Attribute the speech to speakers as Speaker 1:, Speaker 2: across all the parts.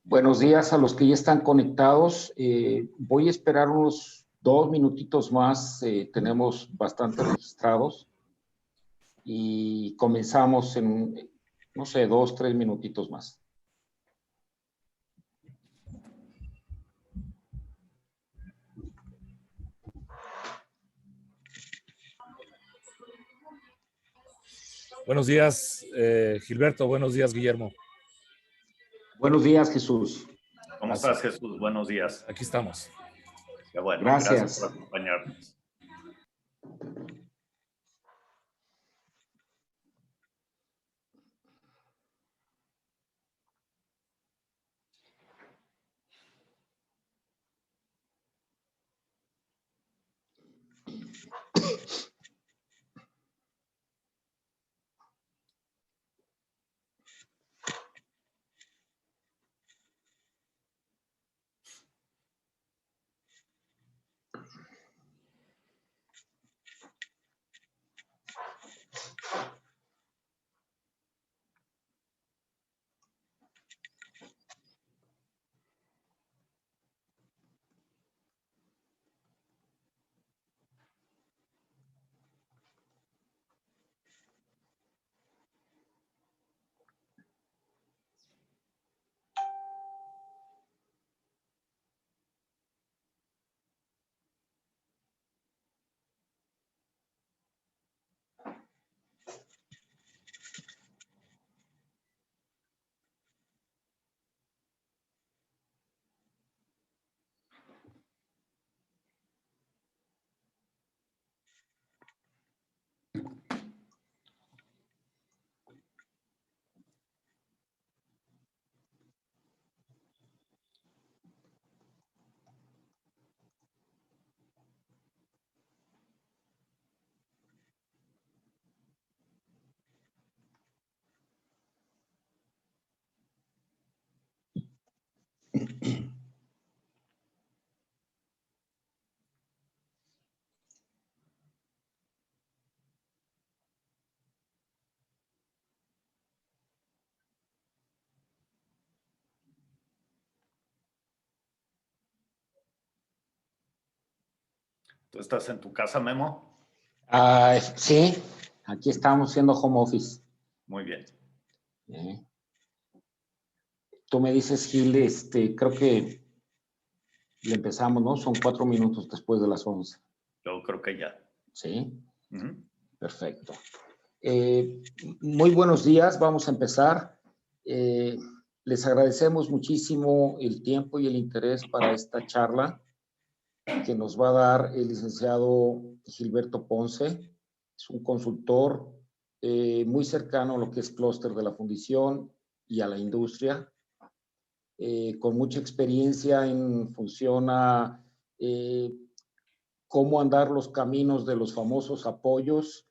Speaker 1: Buenos días a los que ya están conectados. Voy a esperar unos 2 minutitos más. Tenemos bastante registrados y comenzamos en, no sé, 2, 3 minutitos más.
Speaker 2: Buenos días, Gilberto. Buenos días, Guillermo.
Speaker 1: Buenos días, Jesús.
Speaker 3: ¿Cómo estás, Jesús? Buenos días.
Speaker 2: Aquí estamos.
Speaker 3: Qué bueno,
Speaker 1: Gracias.
Speaker 3: Gracias por acompañarnos. ¿Tú estás en tu casa, Memo?
Speaker 1: Sí, aquí estamos haciendo home office.
Speaker 3: Muy bien.
Speaker 1: Tú me dices, Gil, creo que le empezamos, ¿no? Son 4 minutos después de las 11.
Speaker 3: Yo creo que ya.
Speaker 1: Sí. Perfecto. Muy buenos días, vamos a empezar. Les agradecemos muchísimo el tiempo y el interés para esta charla que nos va a dar el licenciado Gilberto Ponce. Es un consultor muy cercano a lo que es clúster de la fundición y a la industria, con mucha experiencia en función a cómo andar los caminos de los famosos apoyos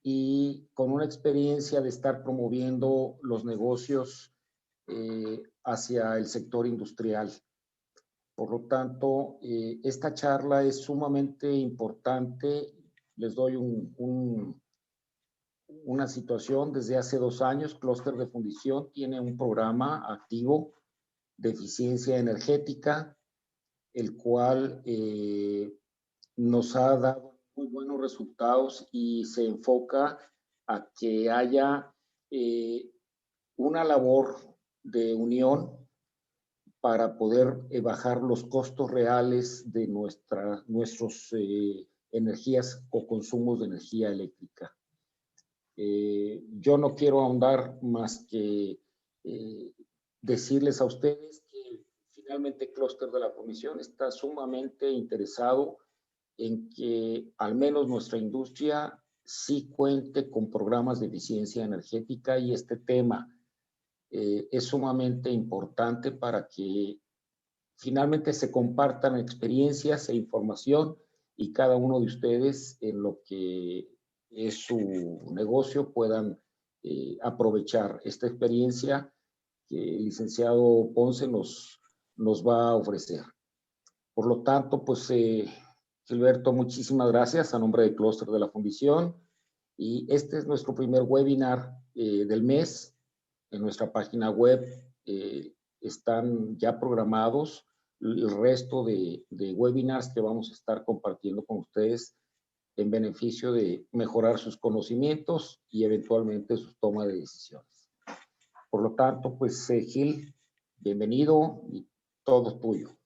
Speaker 1: y con una experiencia de estar promoviendo los negocios hacia el sector industrial. Por lo tanto, esta charla es sumamente importante. Les doy una situación. Desde hace 2 años, Clúster de Fundición tiene un programa activo de eficiencia energética, el cual nos ha dado muy buenos resultados y se enfoca a que haya una labor de unión para poder bajar los costos reales de nuestras energías o consumos de energía eléctrica. Yo no quiero ahondar más que decirles a ustedes que finalmente Clúster de la Fundición está sumamente interesado en que al menos nuestra industria sí cuente con programas de eficiencia energética, y este tema es sumamente importante para que finalmente se compartan experiencias e información y cada uno de ustedes en lo que es su negocio puedan aprovechar esta experiencia que el licenciado Ponce nos va a ofrecer. Por lo tanto, pues Gilberto, muchísimas gracias a nombre de Clúster de la Fundición, y este es nuestro primer webinar del mes. En nuestra página web están ya programados el resto de webinars que vamos a estar compartiendo con ustedes en beneficio de mejorar sus conocimientos y eventualmente su toma de decisiones. Por lo tanto, pues Gil, bienvenido y todo tuyo.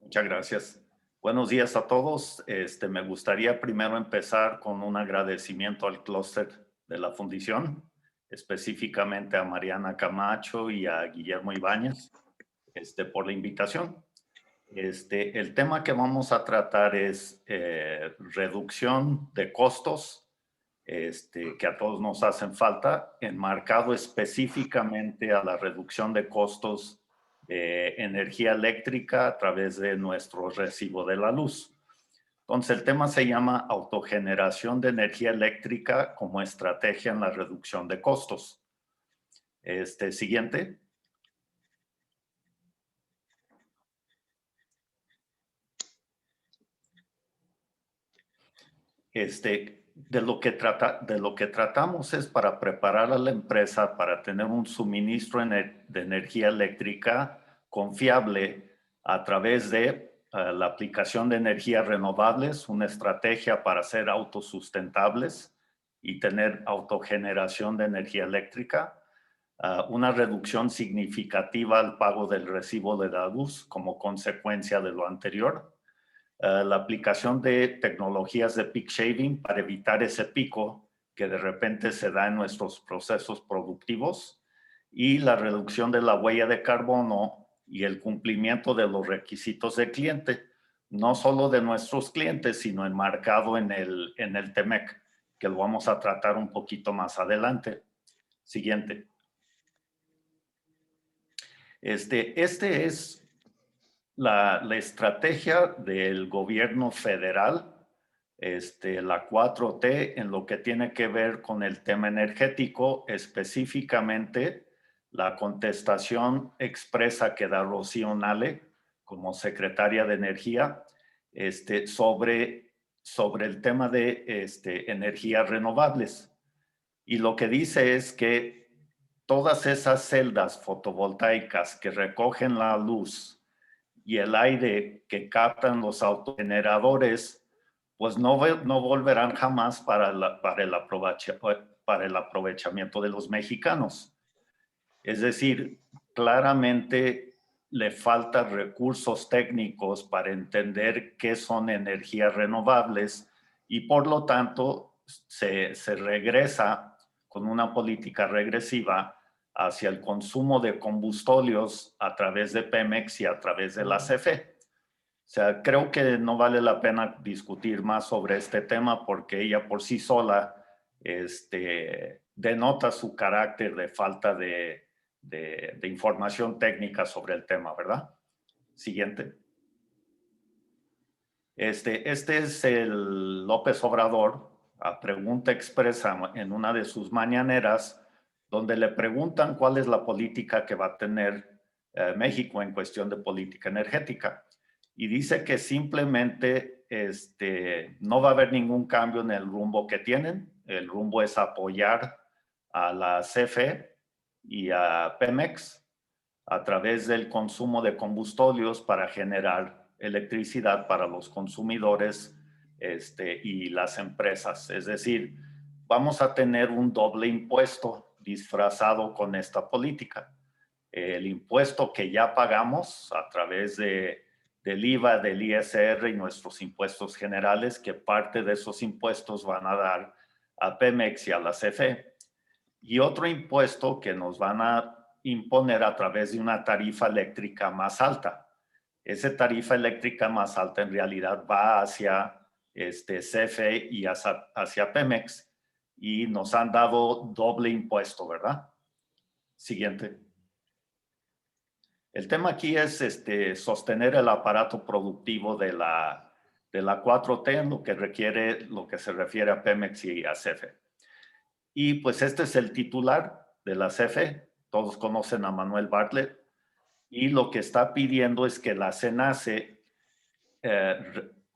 Speaker 3: Muchas gracias. Buenos días a todos. Me gustaría primero empezar con un agradecimiento al clúster de la Fundición, específicamente a Mariana Camacho y a Guillermo Ibáñez, por la invitación. El tema que vamos a tratar es reducción de costos, que a todos nos hacen falta, enmarcado específicamente a la reducción de costos de energía eléctrica a través de nuestro recibo de la luz. Entonces, el tema se llama autogeneración de energía eléctrica como estrategia en la reducción de costos. Siguiente. De lo que tratamos es para preparar a la empresa para tener un suministro de energía eléctrica confiable a través de la aplicación de energías renovables, una estrategia para ser autosustentables y tener autogeneración de energía eléctrica, una reducción significativa al pago del recibo de la luz como consecuencia de lo anterior, la aplicación de tecnologías de peak shaving para evitar ese pico que de repente se da en nuestros procesos productivos, y la reducción de la huella de carbono y el cumplimiento de los requisitos del cliente, no solo de nuestros clientes, sino enmarcado en el TEMEC, que lo vamos a tratar un poquito más adelante. Siguiente. Este es la estrategia del gobierno federal, la 4T, en lo que tiene que ver con el tema energético, específicamente la contestación expresa que da Rocío Nale como secretaria de Energía sobre el tema de energías renovables. Y lo que dice es que todas esas celdas fotovoltaicas que recogen la luz y el aire que captan los autogeneradores, pues no volverán jamás para el aprovechamiento de los mexicanos. Es decir, claramente le faltan recursos técnicos para entender qué son energías renovables y por lo tanto se regresa con una política regresiva hacia el consumo de combustóleos a través de Pemex y a través de la CFE. O sea, creo que no vale la pena discutir más sobre este tema porque ella por sí sola denota su carácter de falta de información técnica sobre el tema, ¿verdad? Siguiente. Este es el López Obrador, a pregunta expresa en una de sus mañaneras, donde le preguntan cuál es la política que va a tener México en cuestión de política energética. Y dice que simplemente no va a haber ningún cambio en el rumbo que tienen. El rumbo es apoyar a la CFE y a Pemex a través del consumo de combustóleos para generar electricidad para los consumidores y las empresas. Es decir, vamos a tener un doble impuesto disfrazado con esta política. El impuesto que ya pagamos a través del IVA, del ISR y nuestros impuestos generales, que parte de esos impuestos van a dar a Pemex y a la CFE. Y otro impuesto que nos van a imponer a través de una tarifa eléctrica más alta. Esa tarifa eléctrica más alta en realidad va hacia CFE y hacia Pemex, y nos han dado doble impuesto, ¿verdad? Siguiente. El tema aquí es sostener el aparato productivo de la 4T en lo que se refiere a Pemex y a CFE. Y pues este es el titular de la CFE, todos conocen a Manuel Bartlett, y lo que está pidiendo es que la CENACE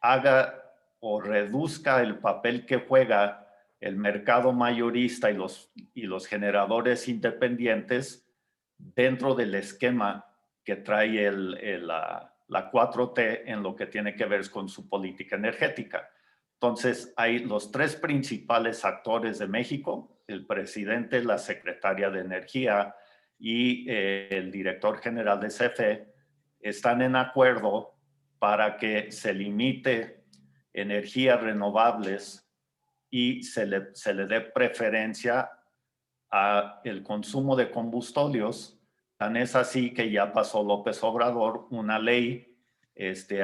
Speaker 3: haga o reduzca el papel que juega el mercado mayorista y los generadores independientes dentro del esquema que trae la 4T en lo que tiene que ver con su política energética. Entonces, hay los tres principales actores de México, el presidente, la secretaria de Energía y el director general de CFE, están en acuerdo para que se limite energías renovables y se le dé preferencia a el consumo de combustóleos. Tan es así que ya pasó López Obrador una ley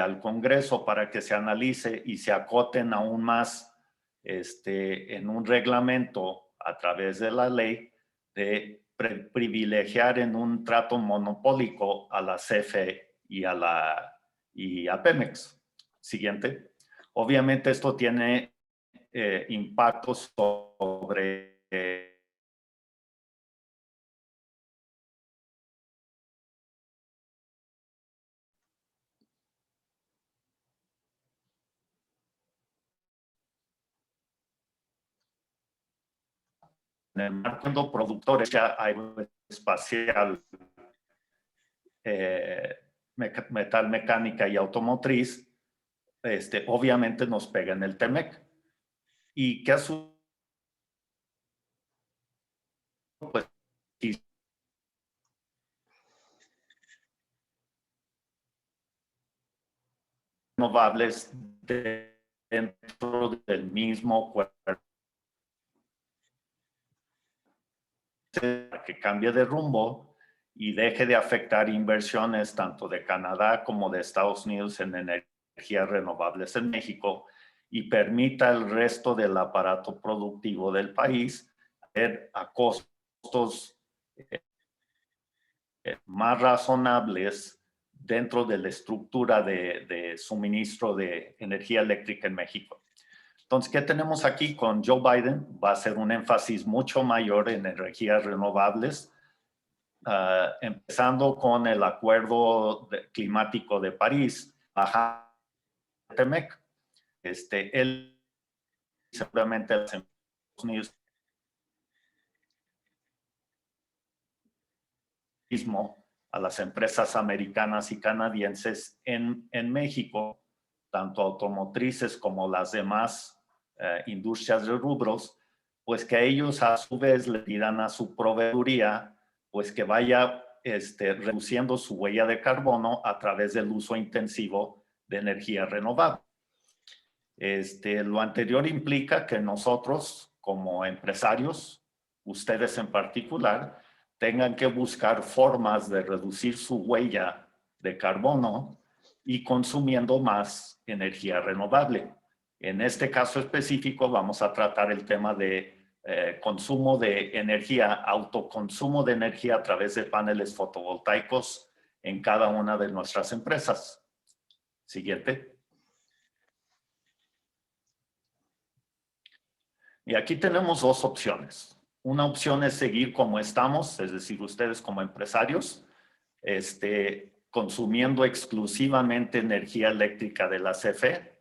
Speaker 3: al Congreso para que se analice y se acoten aún más en un reglamento a través de la ley de privilegiar en un trato monopólico a la CFE y a Pemex. Siguiente. Obviamente esto tiene impactos sobre en el marco de productores ya aeroespacial, metal mecánica y automotriz, obviamente nos pega en el TEMEC. ¿Y qué asume? Pues, renovables dentro del mismo cuerpo, que cambie de rumbo y deje de afectar inversiones tanto de Canadá como de Estados Unidos en energías renovables en México y permita al resto del aparato productivo del país a costos más razonables dentro de la estructura de suministro de energía eléctrica en México. Entonces, ¿qué tenemos aquí con Joe Biden? Va a ser un énfasis mucho mayor en energías renovables, empezando con el Acuerdo Climático de París, baja TEMEC. Él seguramente los Estados Unidos mismo a las empresas americanas y canadienses en México, tanto automotrices como las demás industrias de rubros, pues que ellos a su vez le pidan a su proveeduría pues que vaya reduciendo su huella de carbono a través del uso intensivo de energía renovable. Lo anterior implica que nosotros como empresarios, ustedes en particular, tengan que buscar formas de reducir su huella de carbono y consumiendo más energía renovable. En este caso específico vamos a tratar el tema de consumo de energía, autoconsumo de energía a través de paneles fotovoltaicos en cada una de nuestras empresas. Siguiente. Y aquí tenemos dos opciones. Una opción es seguir como estamos, es decir, ustedes como empresarios, consumiendo exclusivamente energía eléctrica de la CFE,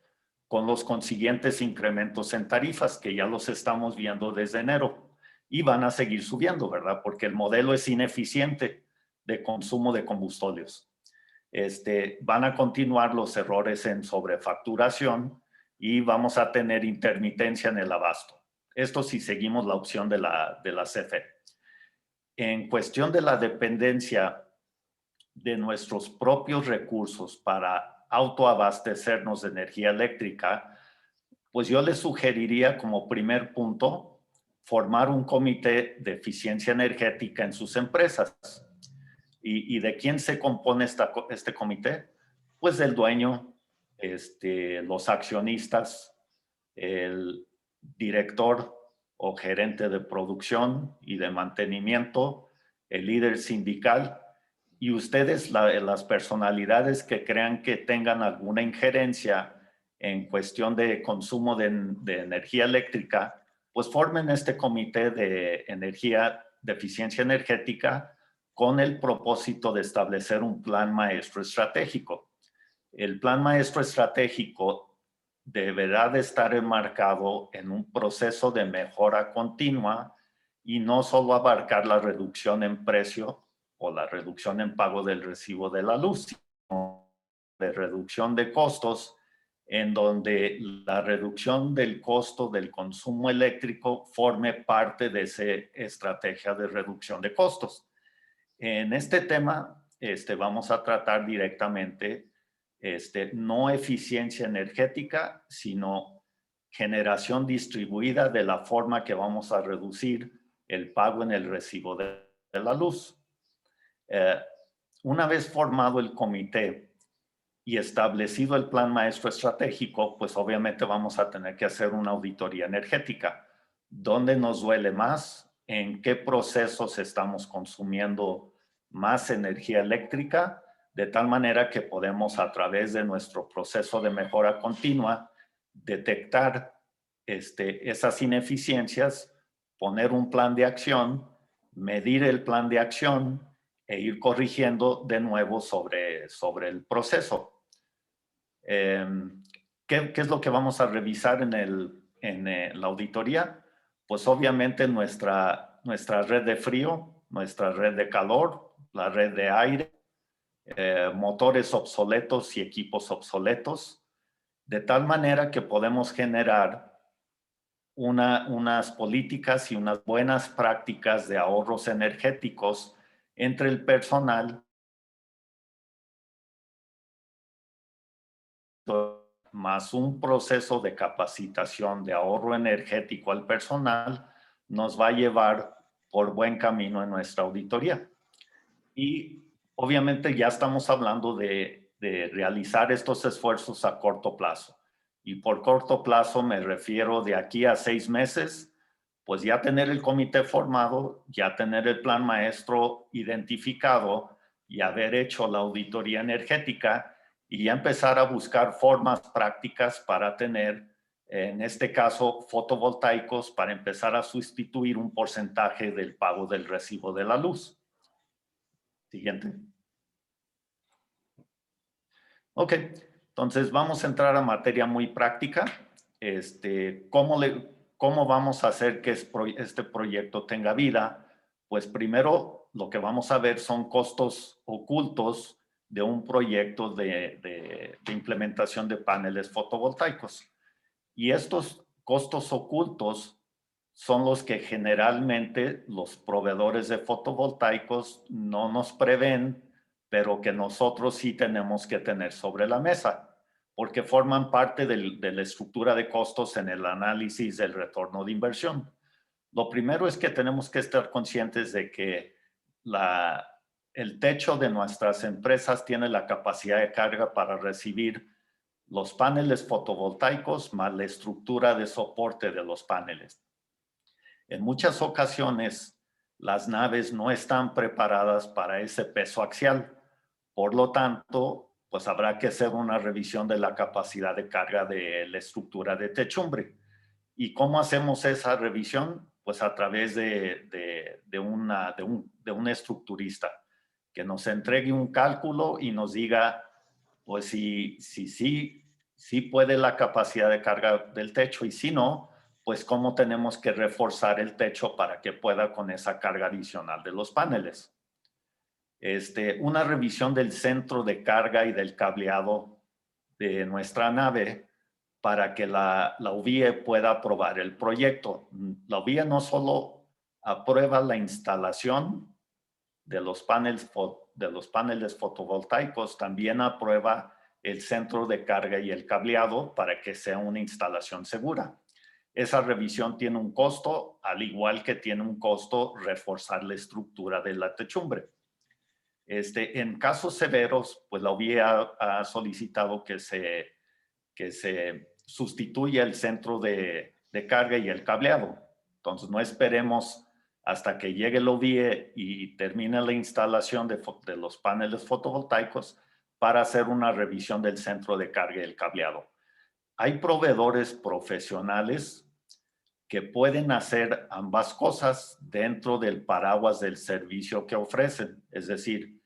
Speaker 3: con los consiguientes incrementos en tarifas, que ya los estamos viendo desde enero. Y van a seguir subiendo, ¿verdad? Porque el modelo es ineficiente de consumo de combustibles. Van a continuar los errores en sobrefacturación y vamos a tener intermitencia en el abasto. Esto si seguimos la opción de la CFE. En cuestión de la dependencia de nuestros propios recursos para autoabastecernos de energía eléctrica, pues yo les sugeriría como primer punto formar un comité de eficiencia energética en sus empresas. ¿Y de quién se compone este comité? Pues del dueño, los accionistas, el director o gerente de producción y de mantenimiento, el líder sindical y ustedes, las personalidades que crean que tengan alguna injerencia en cuestión de consumo de energía eléctrica, pues formen este comité de eficiencia energética con el propósito de establecer un plan maestro estratégico. El plan maestro estratégico deberá de estar enmarcado en un proceso de mejora continua y no solo abarcar la reducción en precio o la reducción en pago del recibo de la luz, sino de reducción de costos, en donde la reducción del costo del consumo eléctrico forme parte de esa estrategia de reducción de costos. En este tema vamos a tratar directamente no eficiencia energética, sino generación distribuida, de la forma que vamos a reducir el pago en el recibo de la luz. Una vez formado el comité y establecido el plan maestro estratégico, pues obviamente vamos a tener que hacer una auditoría energética. ¿Dónde nos duele más? ¿En qué procesos estamos consumiendo más energía eléctrica? De tal manera que podemos, a través de nuestro proceso de mejora continua, detectar esas ineficiencias, poner un plan de acción, medir el plan de acción e ir corrigiendo de nuevo sobre el proceso. ¿Qué es lo que vamos a revisar en la auditoría? Pues obviamente nuestra red de frío, nuestra red de calor, la red de aire, motores obsoletos y equipos obsoletos, de tal manera que podemos generar unas políticas y unas buenas prácticas de ahorros energéticos entre el personal, más un proceso de capacitación de ahorro energético al personal, nos va a llevar por buen camino en nuestra auditoría. Y obviamente ya estamos hablando de realizar estos esfuerzos a corto plazo. Y por corto plazo me refiero de aquí a 6 meses, pues ya tener el comité formado, ya tener el plan maestro identificado y haber hecho la auditoría energética, y ya empezar a buscar formas prácticas para tener, en este caso, fotovoltaicos, para empezar a sustituir un porcentaje del pago del recibo de la luz. Siguiente. Ok, entonces vamos a entrar a materia muy práctica. ¿Cómo vamos a hacer que este proyecto tenga vida? Pues primero lo que vamos a ver son costos ocultos de un proyecto de implementación de paneles fotovoltaicos. Y estos costos ocultos son los que generalmente los proveedores de fotovoltaicos no nos prevén, pero que nosotros sí tenemos que tener sobre la mesa, porque forman parte de la estructura de costos en el análisis del retorno de inversión. Lo primero es que tenemos que estar conscientes de que el techo de nuestras empresas tiene la capacidad de carga para recibir los paneles fotovoltaicos más la estructura de soporte de los paneles. En muchas ocasiones, las naves no están preparadas para ese peso axial. Por lo tanto, pues habrá que hacer una revisión de la capacidad de carga de la estructura de techumbre. ¿Y cómo hacemos esa revisión? Pues a través de un estructurista que nos entregue un cálculo y nos diga, pues si puede la capacidad de carga del techo, y si no, pues cómo tenemos que reforzar el techo para que pueda con esa carga adicional de los paneles. Una revisión del centro de carga y del cableado de nuestra nave para que la UVIE pueda aprobar el proyecto. La UVIE no solo aprueba la instalación de los paneles fotovoltaicos, también aprueba el centro de carga y el cableado para que sea una instalación segura. Esa revisión tiene un costo, al igual que tiene un costo reforzar la estructura de la techumbre. En casos severos, pues la UVIE ha solicitado que se sustituya el centro de carga y el cableado. Entonces no esperemos hasta que llegue la UVIE y termine la instalación de los paneles fotovoltaicos para hacer una revisión del centro de carga y el cableado. Hay proveedores profesionales que pueden hacer ambas cosas dentro del paraguas del servicio que ofrecen. Es decir,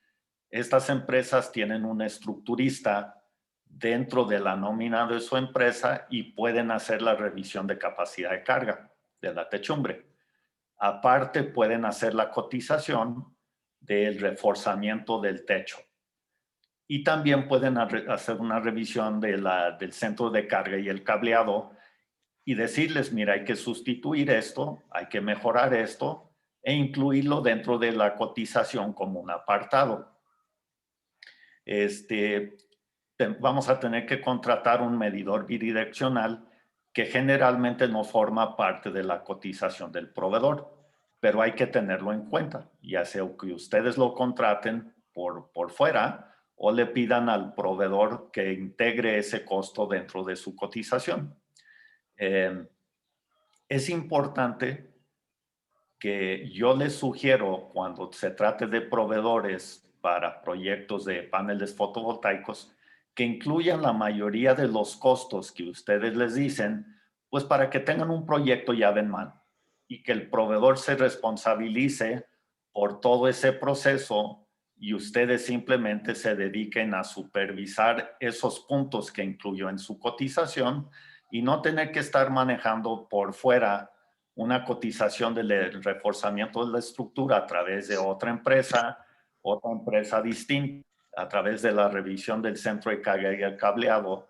Speaker 3: estas empresas tienen un estructurista dentro de la nómina de su empresa y pueden hacer la revisión de capacidad de carga de la techumbre. Aparte, pueden hacer la cotización del reforzamiento del techo. Y también pueden hacer una revisión del centro de carga y el cableado y decirles, mira, hay que sustituir esto, hay que mejorar esto e incluirlo dentro de la cotización como un apartado. Vamos a tener que contratar un medidor bidireccional que generalmente no forma parte de la cotización del proveedor, pero hay que tenerlo en cuenta, ya sea que ustedes lo contraten por fuera o le pidan al proveedor que integre ese costo dentro de su cotización. Es importante que yo les sugiero cuando se trate de proveedores para proyectos de paneles fotovoltaicos que incluyan la mayoría de los costos que ustedes les dicen, pues para que tengan un proyecto llave en mano y que el proveedor se responsabilice por todo ese proceso y ustedes simplemente se dediquen a supervisar esos puntos que incluyó en su cotización y no tener que estar manejando por fuera una cotización del reforzamiento de la estructura a través de otra empresa distinta, a través de la revisión del centro de carga y el cableado,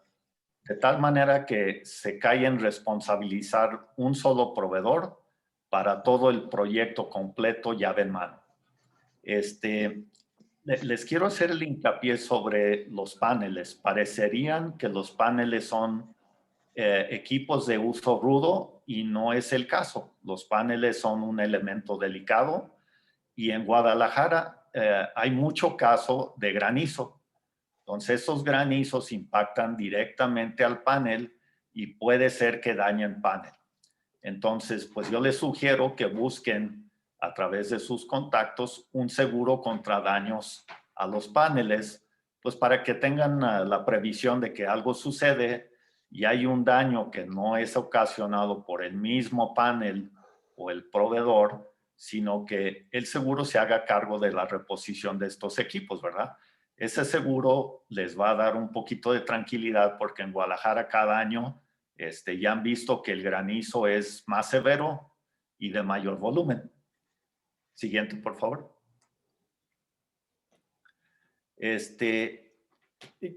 Speaker 3: de tal manera que se cae en responsabilizar un solo proveedor para todo el proyecto completo llave en mano. Les quiero hacer el hincapié sobre los paneles. Parecerían que los paneles son equipos de uso rudo y no es el caso. Los paneles son un elemento delicado y en Guadalajara hay mucho caso de granizo. Entonces esos granizos impactan directamente al panel y puede ser que dañen panel. Entonces, pues yo les sugiero que busquen a través de sus contactos un seguro contra daños a los paneles, pues para que tengan la previsión de que algo sucede y hay un daño que no es ocasionado por el mismo panel o el proveedor, sino que el seguro se haga cargo de la reposición de estos equipos, ¿verdad? Ese seguro les va a dar un poquito de tranquilidad porque en Guadalajara cada año ya han visto que el granizo es más severo y de mayor volumen. Siguiente, por favor.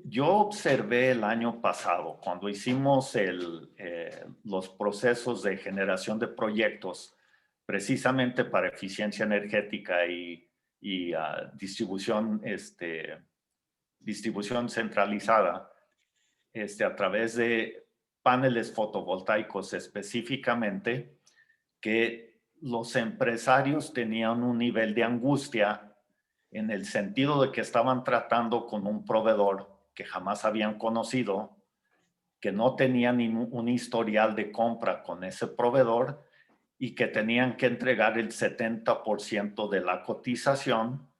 Speaker 3: Yo observé el año pasado, cuando hicimos los procesos de generación de proyectos, precisamente para eficiencia energética y distribución centralizada, a través de paneles fotovoltaicos específicamente, que los empresarios tenían un nivel de angustia en el sentido de que estaban tratando con un proveedor que jamás habían conocido, que no tenían un historial de compra con ese proveedor y que tenían que entregar el 70% de la cotización,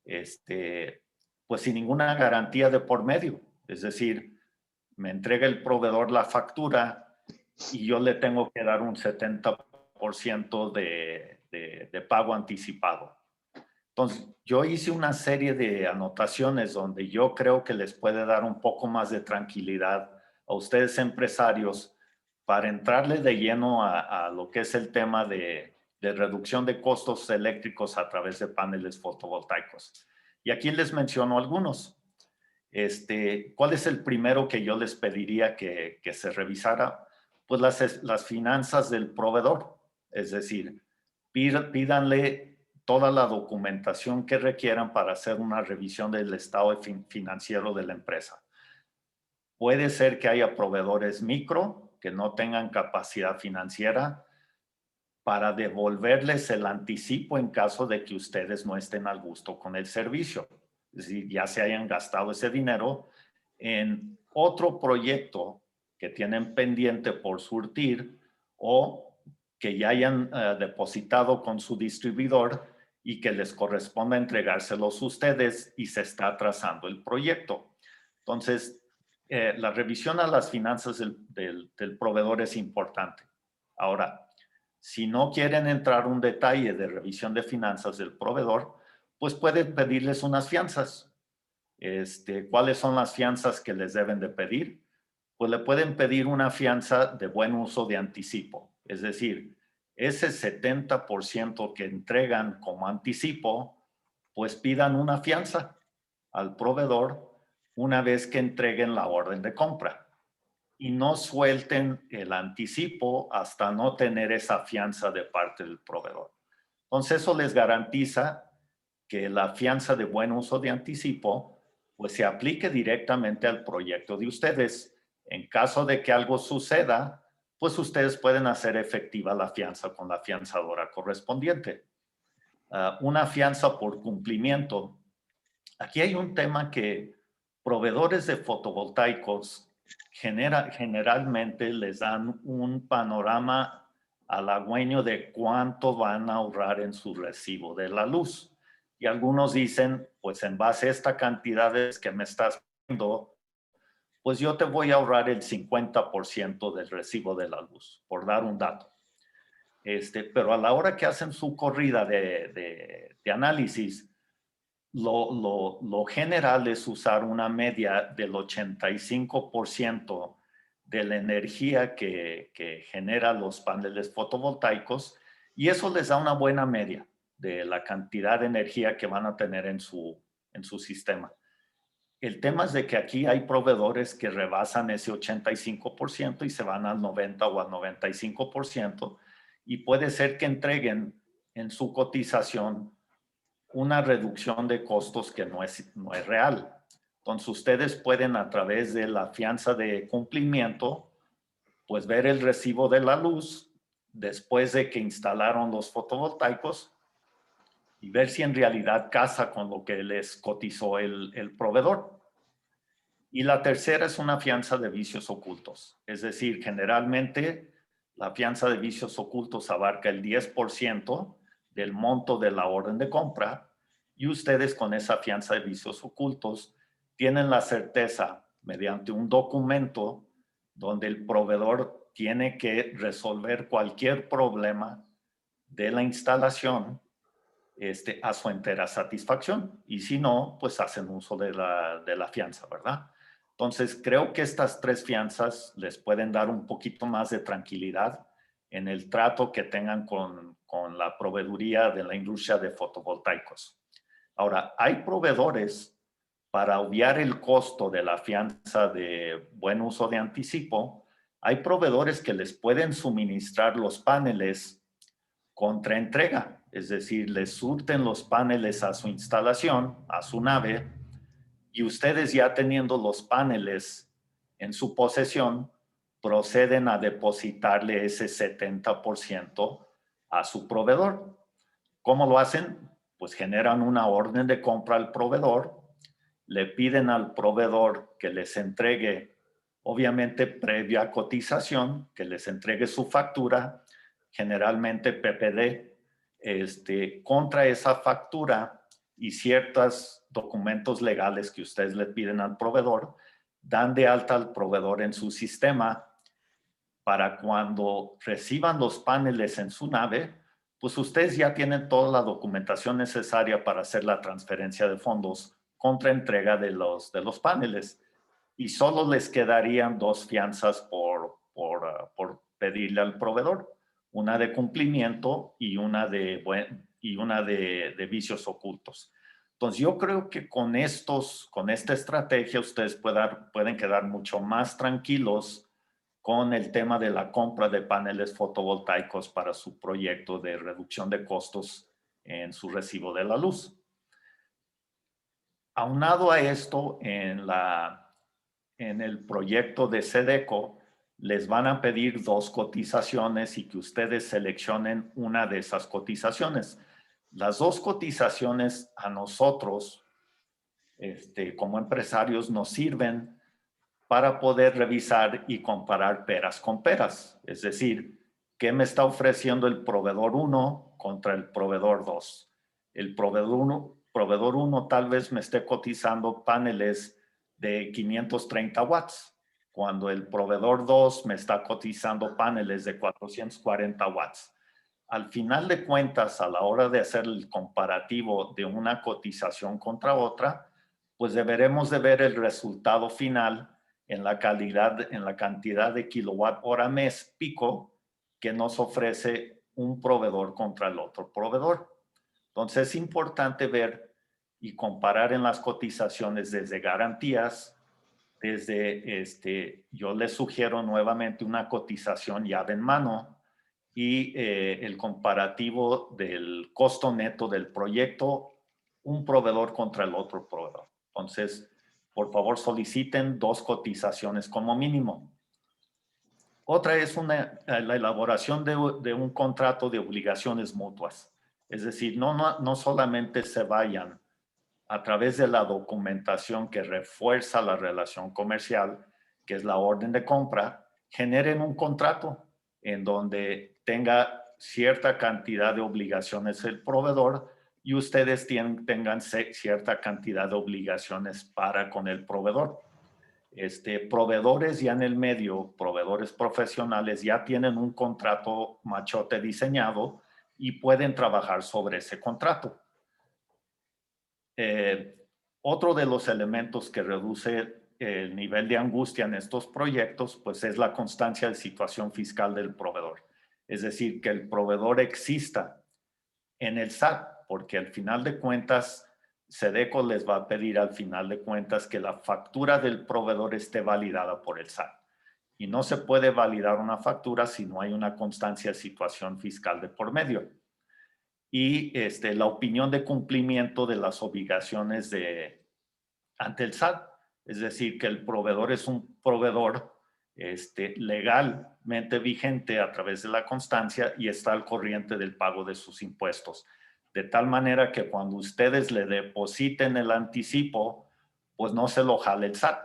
Speaker 3: pues sin ninguna garantía de por medio. Es decir, me entrega el proveedor la factura y yo le tengo que dar un 70% de pago anticipado. Entonces, yo hice una serie de anotaciones donde yo creo que les puede dar un poco más de tranquilidad a ustedes empresarios para entrarle de lleno a lo que es el tema de reducción de costos eléctricos a través de paneles fotovoltaicos. Y aquí les menciono algunos. ¿Cuál es el primero que yo les pediría que se revisara? Pues las finanzas del proveedor. Es decir, pídanle toda la documentación que requieran para hacer una revisión del estado financiero de la empresa. Puede ser que haya proveedores micro que no tengan capacidad financiera para devolverles el anticipo en caso de que ustedes no estén al gusto con el servicio. Es decir, ya se hayan gastado ese dinero en otro proyecto que tienen pendiente por surtir o que ya hayan depositado con su distribuidor y que les corresponda entregárselos a ustedes y se está atrasando el proyecto. Entonces, la revisión a las finanzas del proveedor es importante. Ahora, si no quieren entrar un detalle de revisión de finanzas del proveedor, pues pueden pedirles unas fianzas. ¿Cuáles son las fianzas que les deben de pedir? Pues le pueden pedir una fianza de buen uso de anticipo. Es decir, ese 70% que entregan como anticipo, pues pidan una fianza al proveedor una vez que entreguen la orden de compra y no suelten el anticipo hasta no tener esa fianza de parte del proveedor. Entonces eso les garantiza que la fianza de buen uso de anticipo pues se aplique directamente al proyecto de ustedes. En caso de que algo suceda, pues ustedes pueden hacer efectiva la fianza con la fianzadora correspondiente. Una fianza por cumplimiento. Aquí hay un tema que proveedores de fotovoltaicos generalmente les dan un panorama halagüeño de cuánto van a ahorrar en su recibo de la luz. Y algunos dicen, pues en base a esta cantidad que me estás dando, pues yo te voy a ahorrar el 50% del recibo de la luz, por dar un dato. Pero a la hora que hacen su corrida de análisis, lo general es usar una media del 85% de la energía que genera los paneles fotovoltaicos y eso les da una buena media de la cantidad de energía que van a tener en su sistema. El tema es de que aquí hay proveedores que rebasan ese 85% y se van al 90 o al 95% y puede ser que entreguen en su cotización una reducción de costos que no es real. Entonces, ustedes pueden a través de la fianza de cumplimiento, pues ver el recibo de la luz después de que instalaron los fotovoltaicos y ver si en realidad casa con lo que les cotizó el proveedor. Y la tercera es una fianza de vicios ocultos. Es decir, generalmente la fianza de vicios ocultos abarca el 10% del monto de la orden de compra y ustedes con esa fianza de vicios ocultos tienen la certeza mediante un documento donde el proveedor tiene que resolver cualquier problema de la instalación a su entera satisfacción y si no, pues hacen uso de la fianza, ¿verdad? Entonces, creo que estas tres fianzas les pueden dar un poquito más de tranquilidad en el trato que tengan con la proveeduría de la industria de fotovoltaicos. Ahora, hay proveedores para obviar el costo de la fianza de buen uso de anticipo, hay proveedores que les pueden suministrar los paneles contra entrega, es decir, les surten los paneles a su instalación, a su nave, y ustedes ya teniendo los paneles en su posesión, proceden a depositarle ese 70% a su proveedor. ¿Cómo lo hacen? Pues generan una orden de compra al proveedor, le piden al proveedor que les entregue, obviamente previa cotización, que les entregue su factura, generalmente PPD, contra esa factura y ciertos documentos legales que ustedes le piden al proveedor, dan de alta al proveedor en su sistema para cuando reciban los paneles en su nave, pues ustedes ya tienen toda la documentación necesaria para hacer la transferencia de fondos contra entrega de los paneles. Y solo les quedarían dos fianzas por pedirle al proveedor, una de cumplimiento y una de vicios ocultos. Entonces, yo creo que con esta estrategia ustedes pueden quedar mucho más tranquilos con el tema de la compra de paneles fotovoltaicos para su proyecto de reducción de costos en su recibo de la luz. Aunado a esto, en el proyecto de SEDECO, les van a pedir dos cotizaciones y que ustedes seleccionen una de esas cotizaciones. Las dos cotizaciones a nosotros, como empresarios, nos sirven para poder revisar y comparar peras con peras. Es decir, ¿qué me está ofreciendo el proveedor 1 contra el proveedor 2? El proveedor 1 tal vez me esté cotizando paneles de 530 watts, cuando el proveedor 2 me está cotizando paneles de 440 watts. Al final de cuentas, a la hora de hacer el comparativo de una cotización contra otra, pues deberemos de ver el resultado final en la cantidad de kilowatt hora mes pico que nos ofrece un proveedor contra el otro proveedor. Entonces es importante ver y comparar en las cotizaciones desde garantías, desde, yo les sugiero nuevamente una cotización llave en mano y el comparativo del costo neto del proyecto, un proveedor contra el otro proveedor. Entonces, por favor, soliciten 2 cotizaciones como mínimo. Otra es la elaboración de un contrato de obligaciones mutuas. Es decir, no solamente se vayan a través de la documentación que refuerza la relación comercial, que es la orden de compra, generen un contrato en donde tenga cierta cantidad de obligaciones el proveedor y ustedes tengan cierta cantidad de obligaciones para con el proveedor. Proveedores ya en el medio, proveedores profesionales ya tienen un contrato machote diseñado y pueden trabajar sobre ese contrato. Otro de los elementos que reduce el nivel de angustia en estos proyectos, pues es la constancia de situación fiscal del proveedor. Es decir, que el proveedor exista en el SAT, porque al final de cuentas, SEDECO les va a pedir al final de cuentas que la factura del proveedor esté validada por el SAT. Y no se puede validar una factura si no hay una constancia de situación fiscal de por medio. Y la opinión de cumplimiento de las obligaciones ante el SAT. Es decir, que el proveedor es un proveedor legalmente vigente a través de la constancia y está al corriente del pago de sus impuestos. De tal manera que cuando ustedes le depositen el anticipo, pues no se lo jale el SAT,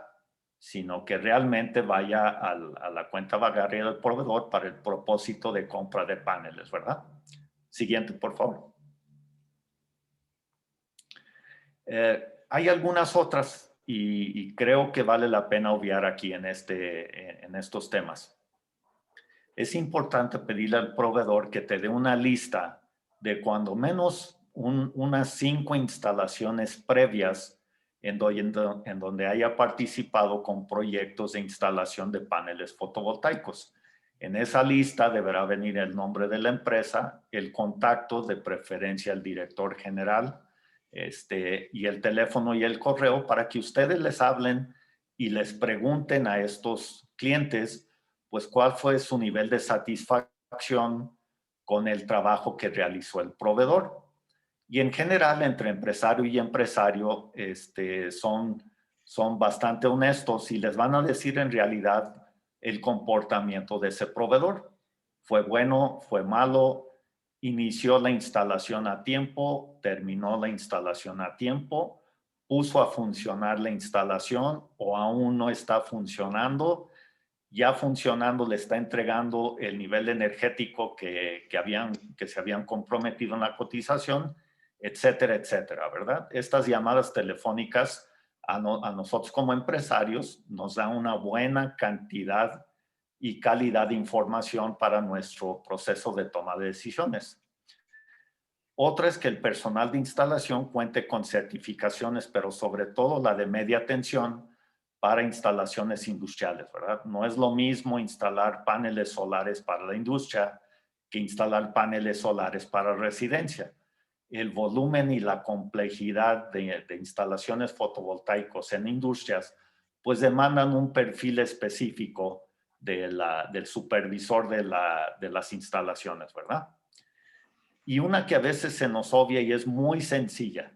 Speaker 3: sino que realmente vaya a la cuenta bancaria del proveedor para el propósito de compra de paneles, ¿verdad? Siguiente, por favor. Hay algunas otras y creo que vale la pena obviar aquí en estos temas. Es importante pedirle al proveedor que te dé una lista de cuando menos unas 5 instalaciones previas en donde haya participado con proyectos de instalación de paneles fotovoltaicos. En esa lista deberá venir el nombre de la empresa, el contacto, de preferencia el director general, y el teléfono y el correo para que ustedes les hablen y les pregunten a estos clientes, pues, cuál fue su nivel de satisfacción con el trabajo que realizó el proveedor. Y en general, entre empresario y empresario, son bastante honestos y les van a decir en realidad el comportamiento de ese proveedor. ¿Fue bueno? ¿Fue malo? ¿Inició la instalación a tiempo? ¿Terminó la instalación a tiempo? ¿Puso a funcionar la instalación o aún no está funcionando? Ya funcionando, le está entregando el nivel energético que se habían comprometido en la cotización, etcétera, etcétera, ¿verdad? Estas llamadas telefónicas a nosotros como empresarios nos dan una buena cantidad y calidad de información para nuestro proceso de toma de decisiones. Otra es que el personal de instalación cuente con certificaciones, pero sobre todo la de media tensión para instalaciones industriales, ¿verdad? No es lo mismo instalar paneles solares para la industria que instalar paneles solares para residencia. El volumen y la complejidad de instalaciones fotovoltaicos en industrias pues demandan un perfil específico del supervisor de las instalaciones, ¿verdad? Y una que a veces se nos obvia y es muy sencilla.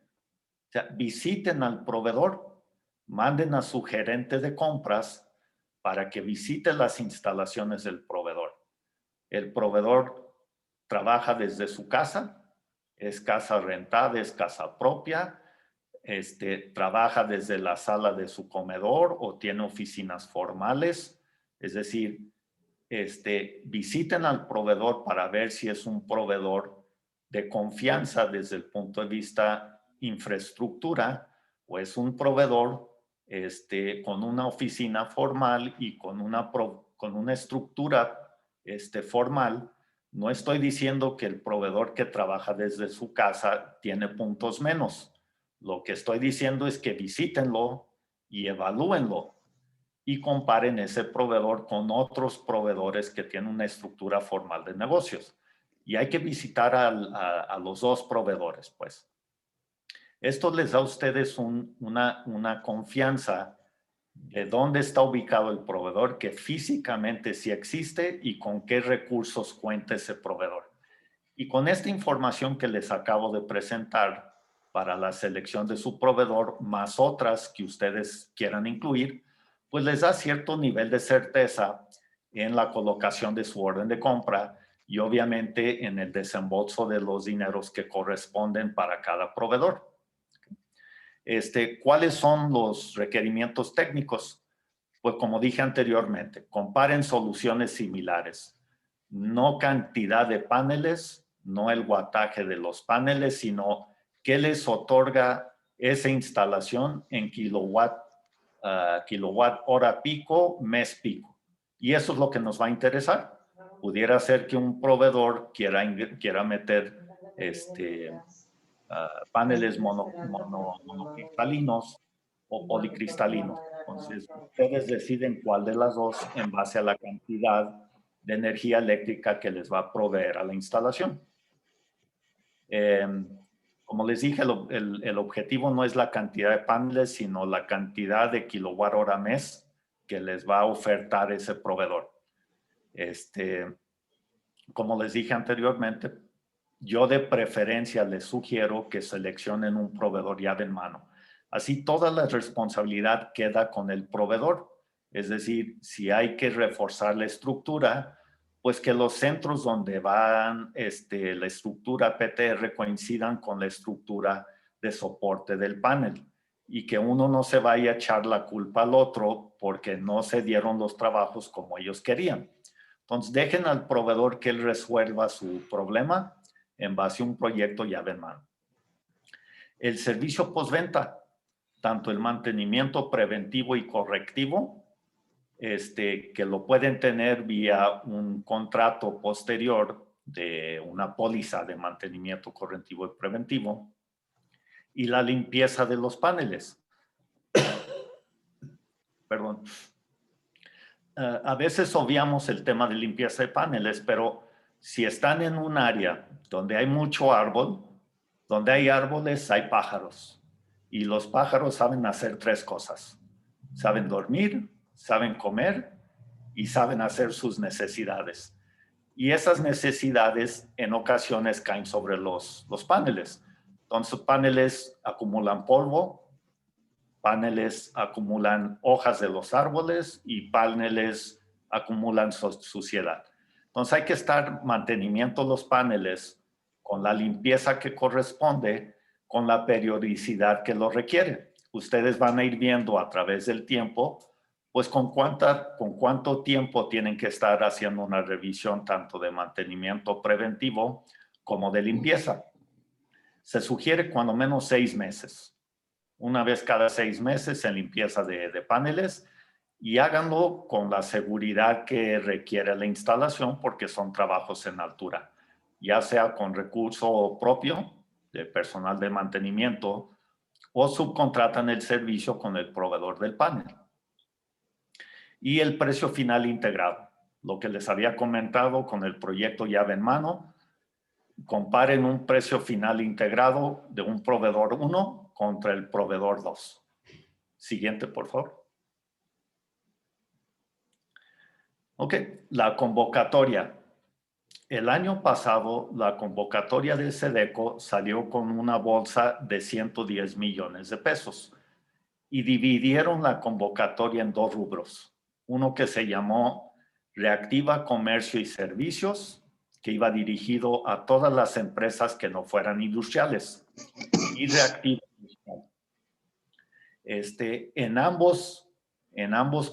Speaker 3: O sea, visiten al proveedor, manden a su gerente de compras para que visite las instalaciones del proveedor. El proveedor trabaja desde su casa, es casa rentada, es casa propia, trabaja desde la sala de su comedor o tiene oficinas formales. Es decir, visiten al proveedor para ver si es un proveedor de confianza desde el punto de vista infraestructura o es un proveedor con una oficina formal y con una estructura formal. No estoy diciendo que el proveedor que trabaja desde su casa tiene puntos menos. Lo que estoy diciendo es que visítenlo y evalúenlo y comparen ese proveedor con otros proveedores que tienen una estructura formal de negocios. Y hay que visitar a los 2 proveedores, pues. Esto les da a ustedes una confianza de dónde está ubicado el proveedor, que físicamente sí existe y con qué recursos cuenta ese proveedor. Y con esta información que les acabo de presentar para la selección de su proveedor, más otras que ustedes quieran incluir, pues les da cierto nivel de certeza en la colocación de su orden de compra y obviamente en el desembolso de los dineros que corresponden para cada proveedor. ¿Cuáles son los requerimientos técnicos? Pues como dije anteriormente, comparen soluciones similares. No cantidad de paneles, no el wattaje de los paneles, sino qué les otorga esa instalación en kilowatt hora pico, mes pico. Y eso es lo que nos va a interesar. Pudiera ser que un proveedor quiera meter paneles monocristalinos o policristalinos. Entonces, ustedes deciden cuál de las dos en base a la cantidad de energía eléctrica que les va a proveer a la instalación. Como les dije, el objetivo no es la cantidad de paneles, sino la cantidad de kilowatt hora mes que les va a ofertar ese proveedor. Como les dije anteriormente, yo de preferencia les sugiero que seleccionen un proveedor llave en mano. Así toda la responsabilidad queda con el proveedor. Es decir, si hay que reforzar la estructura, pues que los centros donde van la estructura PTR coincidan con la estructura de soporte del panel y que uno no se vaya a echar la culpa al otro porque no se dieron los trabajos como ellos querían. Entonces, dejen al proveedor que él resuelva su problema en base a un proyecto llave en mano. El servicio postventa, tanto el mantenimiento preventivo y correctivo, que lo pueden tener vía un contrato posterior de una póliza de mantenimiento correctivo y preventivo, y la limpieza de los paneles. Perdón. A veces obviamos el tema de limpieza de paneles, pero si están en un área donde hay mucho árbol, donde hay árboles hay pájaros. Y los pájaros saben hacer tres cosas. Saben dormir, saben comer y saben hacer sus necesidades. Y esas necesidades en ocasiones caen sobre los paneles. Entonces, paneles acumulan polvo, paneles acumulan hojas de los árboles y paneles acumulan suciedad. Entonces hay que estar mantenimiento de los paneles con la limpieza que corresponde, con la periodicidad que lo requiere. Ustedes van a ir viendo a través del tiempo, pues con cuánto tiempo tienen que estar haciendo una revisión tanto de mantenimiento preventivo como de limpieza. Se sugiere cuando menos 6 meses. Una vez cada 6 meses en limpieza de paneles y háganlo con la seguridad que requiere la instalación porque son trabajos en altura, ya sea con recurso propio de personal de mantenimiento o subcontratan el servicio con el proveedor del panel. Y el precio final integrado, lo que les había comentado con el proyecto llave en mano. Comparen un precio final integrado de un proveedor 1 contra el proveedor 2. Siguiente, por favor. Ok, la convocatoria. El año pasado, la convocatoria del SEDECO salió con una bolsa de 110 millones de pesos y dividieron la convocatoria en 2 rubros. Uno que se llamó Reactiva Comercio y Servicios, que iba dirigido a todas las empresas que no fueran industriales, y Reactiva Industrial. En ambos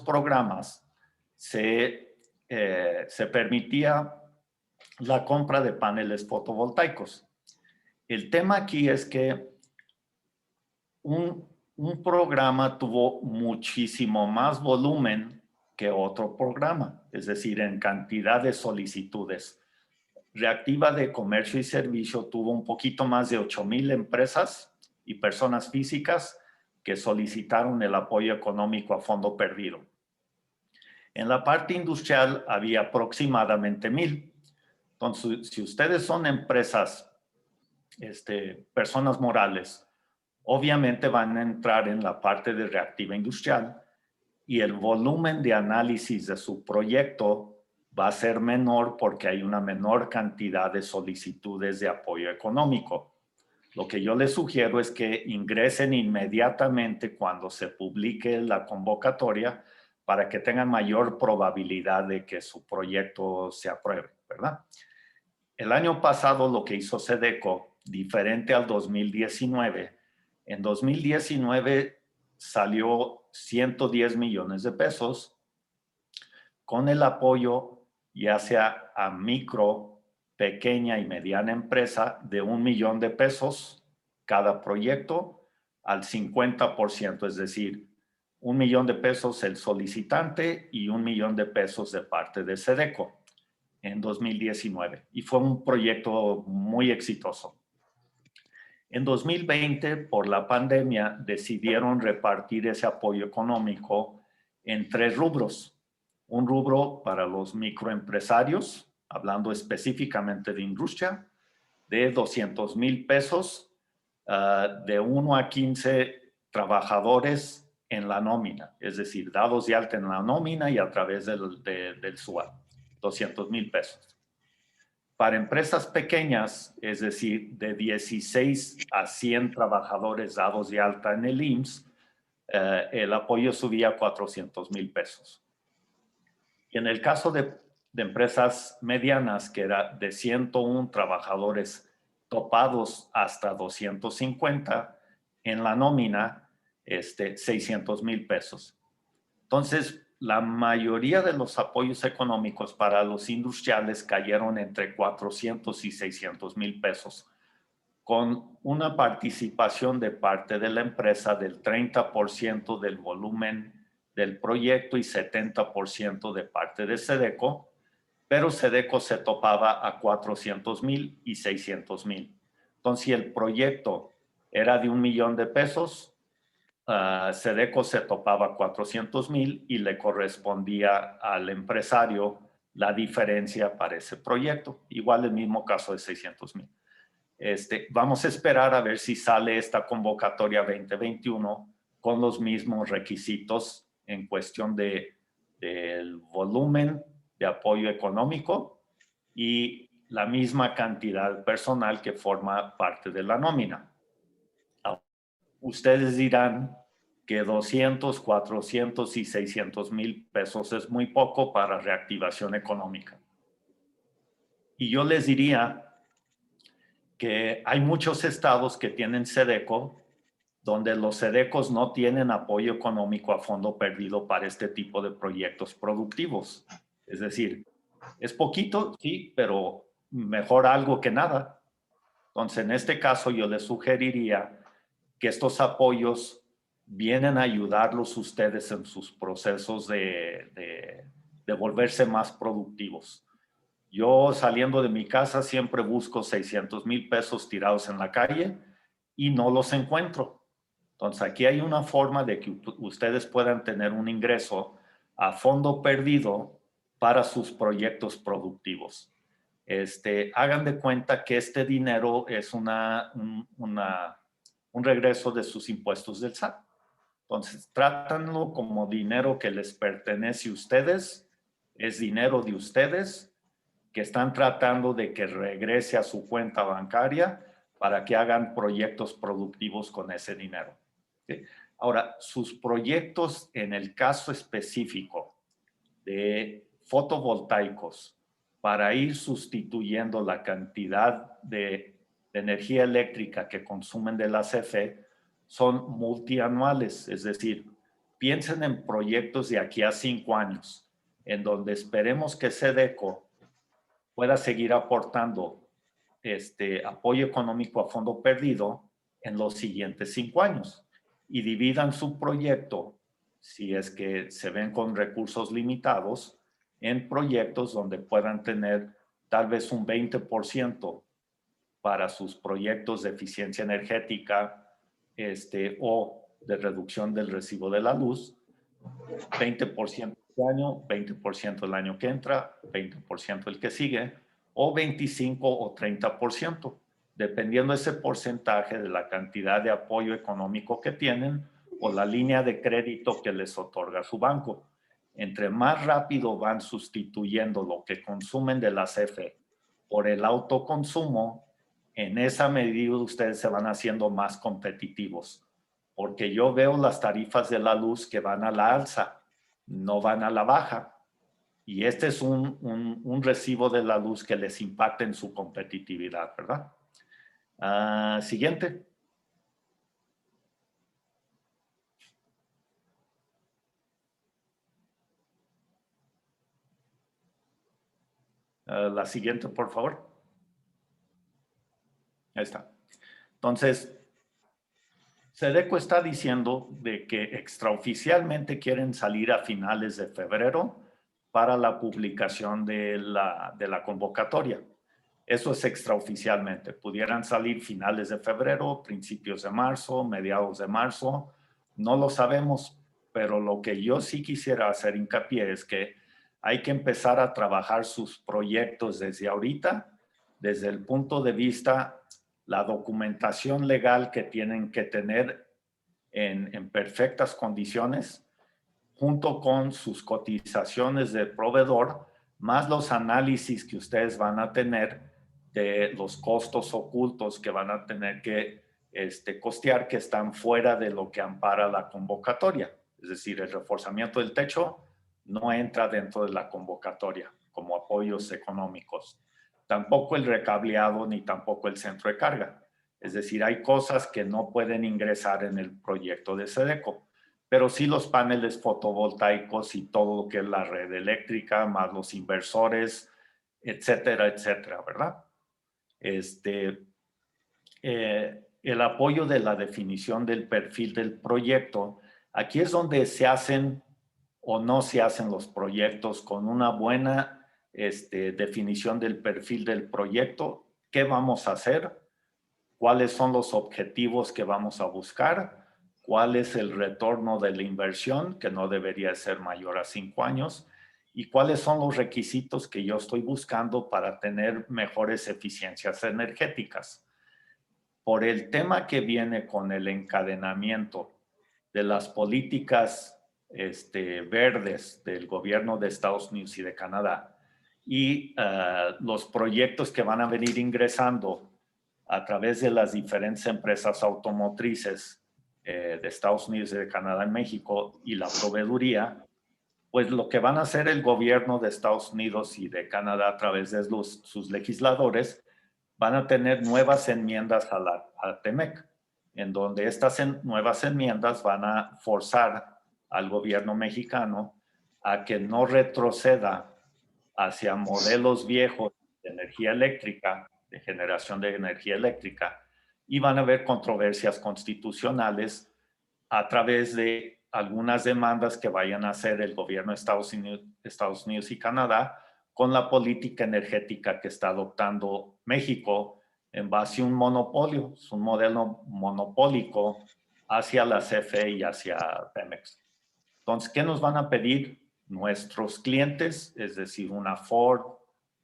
Speaker 3: programas se permitía la compra de paneles fotovoltaicos. El tema aquí es que un programa tuvo muchísimo más volumen que otro programa, es decir, en cantidad de solicitudes. Reactiva de Comercio y Servicio tuvo un poquito más de 8,000 empresas y personas físicas que solicitaron el apoyo económico a fondo perdido. En la parte industrial había aproximadamente 1,000. Entonces, si ustedes son empresas, personas morales, obviamente van a entrar en la parte de reactiva industrial y el volumen de análisis de su proyecto va a ser menor porque hay una menor cantidad de solicitudes de apoyo económico. Lo que yo les sugiero es que ingresen inmediatamente cuando se publique la convocatoria para que tengan mayor probabilidad de que su proyecto se apruebe, ¿verdad? El año pasado lo que hizo SEDECO, diferente al 2019, en 2019 salió 110 millones de pesos con el apoyo ya sea a micro, pequeña y mediana empresa de $1 millón de pesos cada proyecto al 50%, es decir, $1 millón de pesos el solicitante y $1 millón de pesos de parte de SEDECO en 2019. Y fue un proyecto muy exitoso. En 2020, por la pandemia, decidieron repartir ese apoyo económico en 3 rubros. Un rubro para los microempresarios, hablando específicamente de industria, de 200,000 pesos, de 1 a 15 trabajadores en la nómina, es decir, dados de alta en la nómina y a través del SUAT, 200,000 pesos. Para empresas pequeñas, es decir, de 16 a 100 trabajadores dados de alta en el IMSS, el apoyo subía a 400,000 pesos. Y en el caso de empresas medianas, que era de 101 trabajadores topados hasta 250, en la nómina, 600,000 pesos. Entonces, la mayoría de los apoyos económicos para los industriales cayeron entre 400 y 600,000 pesos, con una participación de parte de la empresa del 30% del volumen del proyecto y 70% de parte de SEDECO, pero SEDECO se topaba a 400,000 y 600,000. Entonces, si el proyecto era de $1 millón de pesos, SEDECO se topaba 400,000 y le correspondía al empresario la diferencia para ese proyecto. Igual el mismo caso de 600,000. Vamos a esperar a ver si sale esta convocatoria 2021 con los mismos requisitos en cuestión del volumen de apoyo económico y la misma cantidad personal que forma parte de la nómina. Ustedes dirán que 200, 400 y 600,000 pesos es muy poco para reactivación económica. Y yo les diría que hay muchos estados que tienen SEDECO, donde los SEDECOs no tienen apoyo económico a fondo perdido para este tipo de proyectos productivos. Es decir, es poquito, sí, pero mejor algo que nada. Entonces, en este caso, yo les sugeriría que estos apoyos vienen a ayudarlos ustedes en sus procesos de volverse más productivos. Yo saliendo de mi casa siempre busco 600,000 pesos tirados en la calle y no los encuentro. Entonces aquí hay una forma de que ustedes puedan tener un ingreso a fondo perdido para sus proyectos productivos. Hagan de cuenta que este dinero es un regreso de sus impuestos del SAT. Entonces, trátanlo como dinero que les pertenece a ustedes, es dinero de ustedes que están tratando de que regrese a su cuenta bancaria para que hagan proyectos productivos con ese dinero. ¿Sí? Ahora, sus proyectos en el caso específico de fotovoltaicos para ir sustituyendo la cantidad de energía eléctrica que consumen de la CFE son multianuales, es decir, piensen en proyectos de aquí a 5 años, en donde esperemos que SEDECO pueda seguir aportando apoyo económico a fondo perdido en los siguientes 5 años y dividan su proyecto, si es que se ven con recursos limitados, en proyectos donde puedan tener tal vez un 20% para sus proyectos de eficiencia energética o de reducción del recibo de la luz, 20% este año, 20% el año que entra, 20% el que sigue, o 25 o 30%. dependiendo ese porcentaje de la cantidad de apoyo económico que tienen o la línea de crédito que les otorga su banco. Entre más rápido van sustituyendo lo que consumen de la CFE por el autoconsumo, en esa medida ustedes se van haciendo más competitivos. Porque yo veo las tarifas de la luz que van a la alza, no van a la baja. Y este es un recibo de la luz que les impacta en su competitividad, ¿verdad? Siguiente. La siguiente, por favor. Ahí está. Entonces, SEDECO está diciendo de que extraoficialmente quieren salir a finales de febrero para la publicación de la convocatoria. Eso es extraoficialmente. Pudieran salir finales de febrero, principios de marzo, mediados de marzo. No lo sabemos, pero lo que yo sí quisiera hacer hincapié es que hay que empezar a trabajar sus proyectos desde ahorita, desde el punto de vista la documentación legal que tienen que tener en perfectas condiciones, junto con sus cotizaciones de proveedor, más los análisis que ustedes van a tener de los costos ocultos que van a tener que costear, que están fuera de lo que ampara la convocatoria. Es decir, el reforzamiento del techo no entra dentro de la convocatoria como apoyos económicos. Tampoco el recableado ni tampoco el centro de carga. Es decir, hay cosas que no pueden ingresar en el proyecto de SEDECO, pero sí los paneles fotovoltaicos y todo lo que es la red eléctrica, más los inversores, etcétera, etcétera, ¿verdad? El apoyo de la definición del perfil del proyecto, aquí es donde se hacen o no se hacen los proyectos con una buena definición del perfil del proyecto. ¿Qué vamos a hacer? ¿Cuáles son los objetivos que vamos a buscar? ¿Cuál es el retorno de la inversión, que no debería ser mayor a 5 años? ¿Y cuáles son los requisitos que yo estoy buscando para tener mejores eficiencias energéticas? Por el tema que viene con el encadenamiento de las políticas verdes del gobierno de Estados Unidos y de Canadá y los proyectos que van a venir ingresando a través de las diferentes empresas automotrices de Estados Unidos y de Canadá en México y la proveeduría, pues lo que van a hacer el gobierno de Estados Unidos y de Canadá a través de sus legisladores, van a tener nuevas enmiendas a TEMEC, en donde estas nuevas enmiendas van a forzar al gobierno mexicano a que no retroceda hacia modelos viejos de energía eléctrica, de generación de energía eléctrica, y van a haber controversias constitucionales a través de algunas demandas que vayan a hacer el gobierno de Estados Unidos y Canadá con la política energética que está adoptando México en base a un monopolio, es un modelo monopólico hacia la CFE y hacia Pemex. Entonces, ¿qué nos van a pedir nuestros clientes? Es decir, una Ford,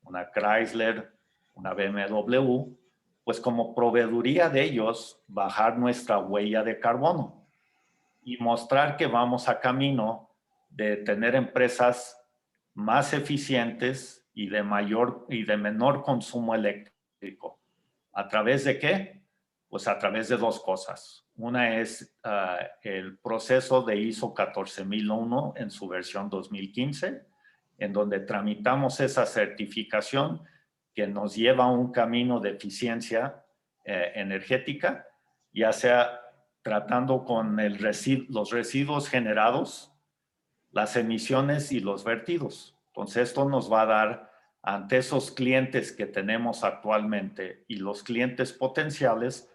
Speaker 3: una Chrysler, una BMW, pues como proveeduría de ellos, bajar nuestra huella de carbono y mostrar que vamos a camino de tener empresas más eficientes y de menor consumo eléctrico. ¿A través de qué? Pues a través de dos cosas. Una es el proceso de ISO 14001 en su versión 2015, en donde tramitamos esa certificación que nos lleva a un camino de eficiencia energética, ya sea tratando con los residuos generados, las emisiones y los vertidos. Entonces, esto nos va a dar ante esos clientes que tenemos actualmente y los clientes potenciales,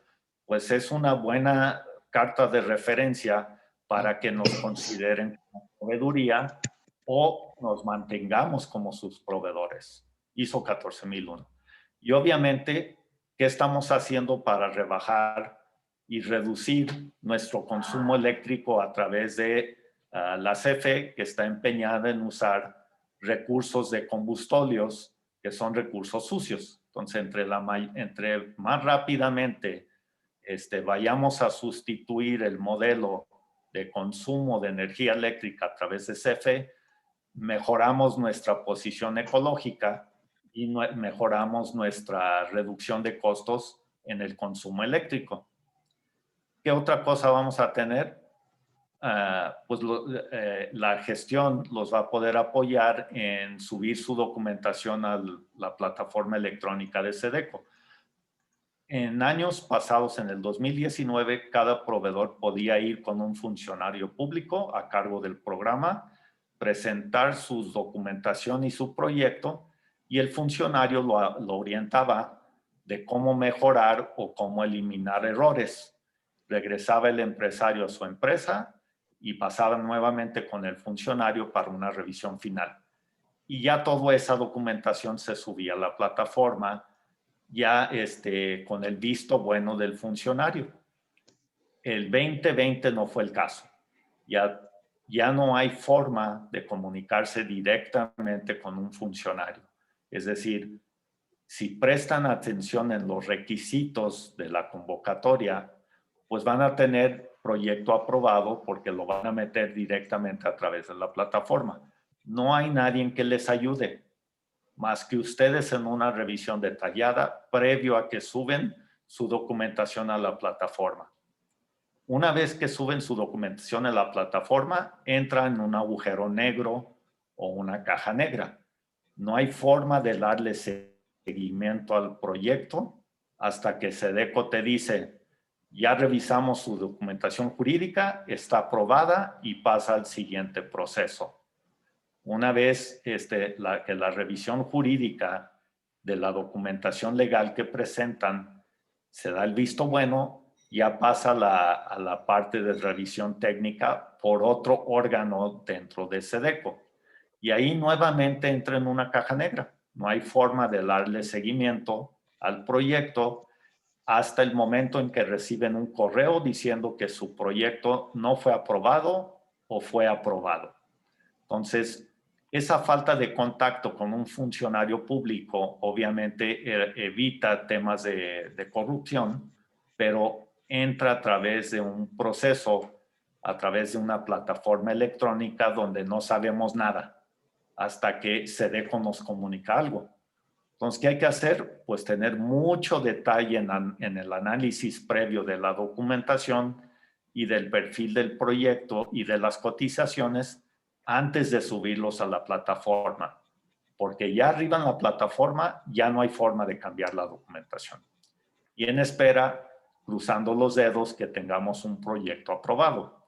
Speaker 3: pues es una buena carta de referencia para que nos consideren como proveeduría o nos mantengamos como sus proveedores. ISO 14001. Y obviamente, ¿qué estamos haciendo para rebajar y reducir nuestro consumo eléctrico a través de la CFE, que está empeñada en usar recursos de combustóleos que son recursos sucios? Entonces, entre más rápidamente vayamos a sustituir el modelo de consumo de energía eléctrica a través de CFE, mejoramos nuestra posición ecológica y mejoramos nuestra reducción de costos en el consumo eléctrico. ¿Qué otra cosa vamos a tener? Pues la gestión los va a poder apoyar en subir su documentación a la plataforma electrónica de SEDECO. En años pasados, en el 2019, cada proveedor podía ir con un funcionario público a cargo del programa, presentar su documentación y su proyecto, y el funcionario lo orientaba de cómo mejorar o cómo eliminar errores. Regresaba el empresario a su empresa y pasaba nuevamente con el funcionario para una revisión final. Y ya toda esa documentación se subía a la plataforma, ya con el visto bueno del funcionario. El 2020 no fue el caso. Ya no hay forma de comunicarse directamente con un funcionario. Es decir, si prestan atención en los requisitos de la convocatoria, pues van a tener proyecto aprobado porque lo van a meter directamente a través de la plataforma. No hay nadie que les ayude, más que ustedes en una revisión detallada previo a que suben su documentación a la plataforma. Una vez que suben su documentación a la plataforma, entra en un agujero negro o una caja negra. No hay forma de darle seguimiento al proyecto hasta que SEDECO te dice, ya revisamos su documentación jurídica, está aprobada y pasa al siguiente proceso. Una vez que la revisión jurídica de la documentación legal que presentan se da el visto bueno, ya pasa a la parte de revisión técnica por otro órgano dentro de SEDECO. Y ahí nuevamente entra en una caja negra. No hay forma de darle seguimiento al proyecto hasta el momento en que reciben un correo diciendo que su proyecto no fue aprobado o fue aprobado. Entonces, esa falta de contacto con un funcionario público obviamente evita temas de corrupción, pero entra a través de un proceso, a través de una plataforma electrónica donde no sabemos nada hasta que SEDECO nos comunica algo. Entonces, ¿qué hay que hacer? Pues tener mucho detalle en el análisis previo de la documentación y del perfil del proyecto y de las cotizaciones antes de subirlos a la plataforma, porque ya arriba en la plataforma ya no hay forma de cambiar la documentación. Y en espera, cruzando los dedos, que tengamos un proyecto aprobado.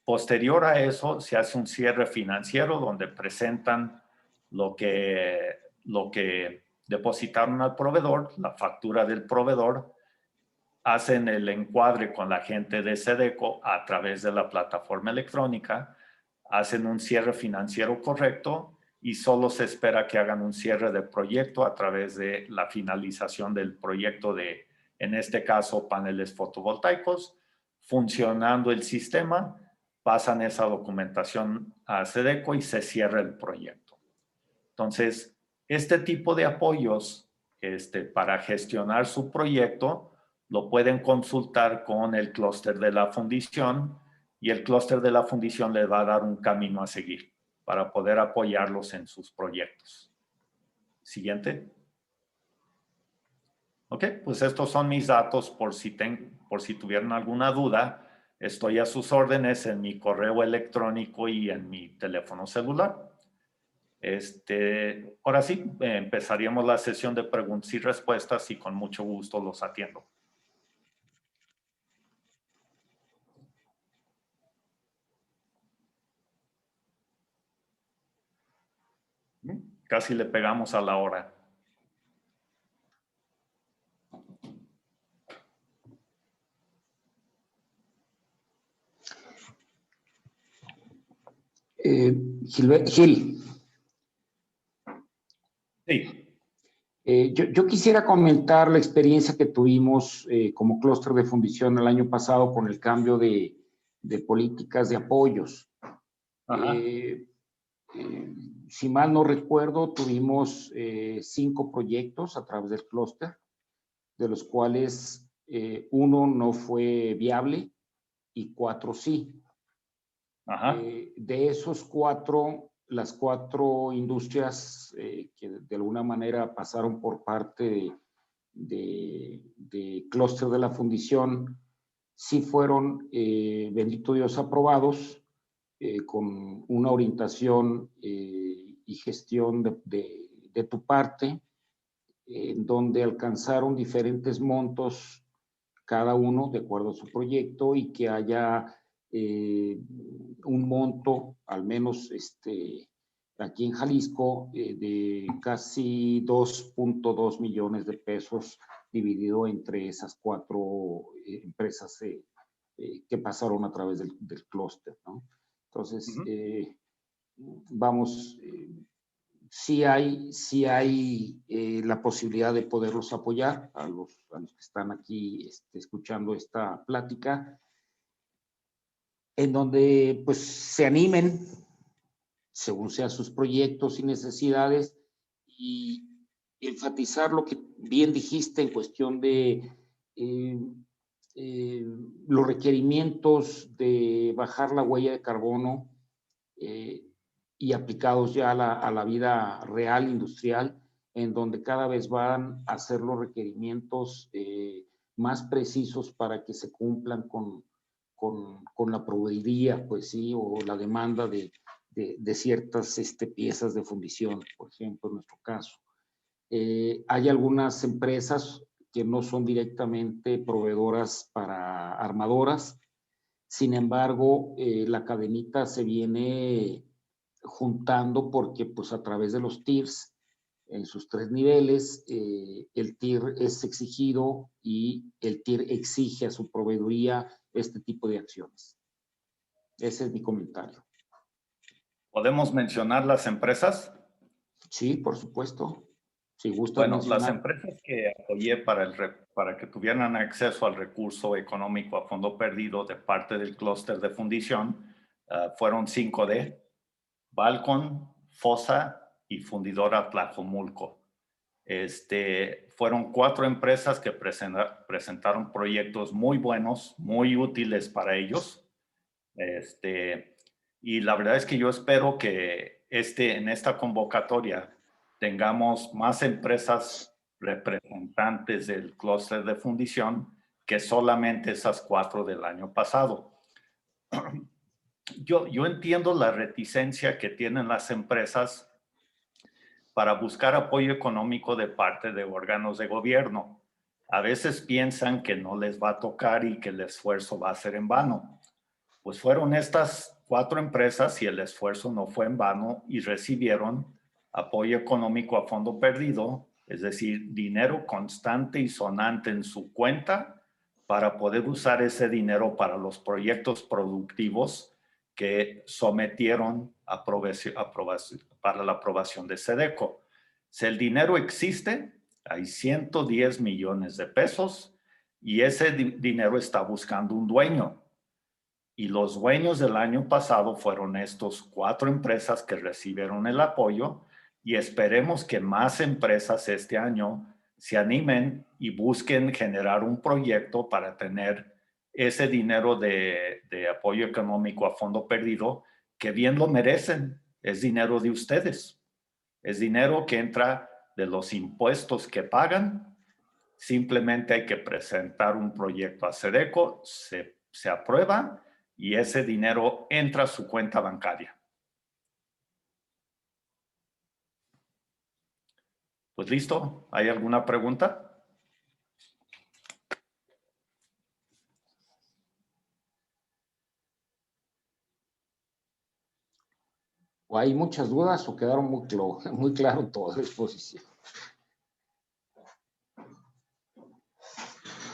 Speaker 3: Posterior a eso, se hace un cierre financiero donde presentan lo que depositaron al proveedor, la factura del proveedor, hacen el encuadre con la gente de SEDECO a través de la plataforma electrónica, hacen un cierre financiero correcto y solo se espera que hagan un cierre de proyecto a través de la finalización del proyecto de, en este caso, paneles fotovoltaicos. Funcionando el sistema, pasan esa documentación a SEDECO y se cierra el proyecto. Entonces, este tipo de apoyos para gestionar su proyecto lo pueden consultar con el clúster de la fundición y el clúster de la fundición les va a dar un camino a seguir para poder apoyarlos en sus proyectos. Siguiente. Ok, pues estos son mis datos por si tuvieran alguna duda. Estoy a sus órdenes en mi correo electrónico y en mi teléfono celular. Ahora sí, empezaríamos la sesión de preguntas y respuestas y con mucho gusto los atiendo. Casi le pegamos a la hora.
Speaker 1: Gil.
Speaker 3: Sí.
Speaker 1: Yo quisiera comentar la experiencia que tuvimos como clúster de fundición el año pasado con el cambio de políticas de apoyos. si mal no recuerdo, tuvimos 5 proyectos a través del clúster, de los cuales uno no fue viable y 4 sí. De esos 4, las 4 industrias que de alguna manera pasaron por parte de clúster de la fundición, sí fueron, bendito Dios, aprobados con una orientación y gestión de tu parte, en donde alcanzaron diferentes montos cada uno de acuerdo a su proyecto y que haya un monto, al menos aquí en Jalisco, de casi 2.2 millones de pesos dividido entre esas 4 empresas que pasaron a través del clúster, ¿no? Entonces, vamos, sí hay la posibilidad de poderlos apoyar a los que están aquí escuchando esta plática, en donde pues se animen según sean sus proyectos y necesidades, y enfatizar lo que bien dijiste en cuestión de los requerimientos de bajar la huella de carbono y aplicados ya a la vida real industrial, en donde cada vez van a ser los requerimientos más precisos para que se cumplan con la proveeduría, pues sí, o la demanda de ciertas piezas de fundición, por ejemplo, en nuestro caso. Hay algunas empresas que no son directamente proveedoras para armadoras, sin embargo, la cadenita se viene juntando porque pues a través de los TIRs, en sus 3 niveles, el TIR es exigido y el TIR exige a su proveeduría este tipo de acciones. Ese es mi comentario.
Speaker 3: ¿Podemos mencionar las empresas?
Speaker 1: Sí, por supuesto. Si gustas
Speaker 3: bueno,
Speaker 1: mencionar.
Speaker 3: Las empresas que apoyé para que tuvieran acceso al recurso económico a fondo perdido de parte del clúster de fundición fueron 5D, Balcon, Fosa y Fundidora Tlajomulco. Fueron 4 empresas que presentaron proyectos muy buenos, muy útiles para ellos. Y la verdad es que yo espero que en esta convocatoria tengamos más empresas representantes del clúster de fundición que solamente esas 4 del año pasado. Yo entiendo la reticencia que tienen las empresas para buscar apoyo económico de parte de órganos de gobierno. A veces piensan que no les va a tocar y que el esfuerzo va a ser en vano. Pues fueron estas 4 empresas y el esfuerzo no fue en vano y recibieron apoyo económico a fondo perdido, es decir, dinero constante y sonante en su cuenta para poder usar ese dinero para los proyectos productivos que sometieron para la aprobación de SEDECO. Si el dinero existe, hay 110 millones de pesos y ese dinero está buscando un dueño. Y los dueños del año pasado fueron estos 4 empresas que recibieron el apoyo y esperemos que más empresas este año se animen y busquen generar un proyecto para tener ese dinero de apoyo económico a fondo perdido que bien lo merecen. Es dinero de ustedes. Es dinero que entra de los impuestos que pagan. Simplemente hay que presentar un proyecto a SEDECO, se aprueba y ese dinero entra a su cuenta bancaria. Pues listo, ¿hay alguna pregunta?
Speaker 1: ¿O hay muchas dudas o quedaron muy claro toda la exposición?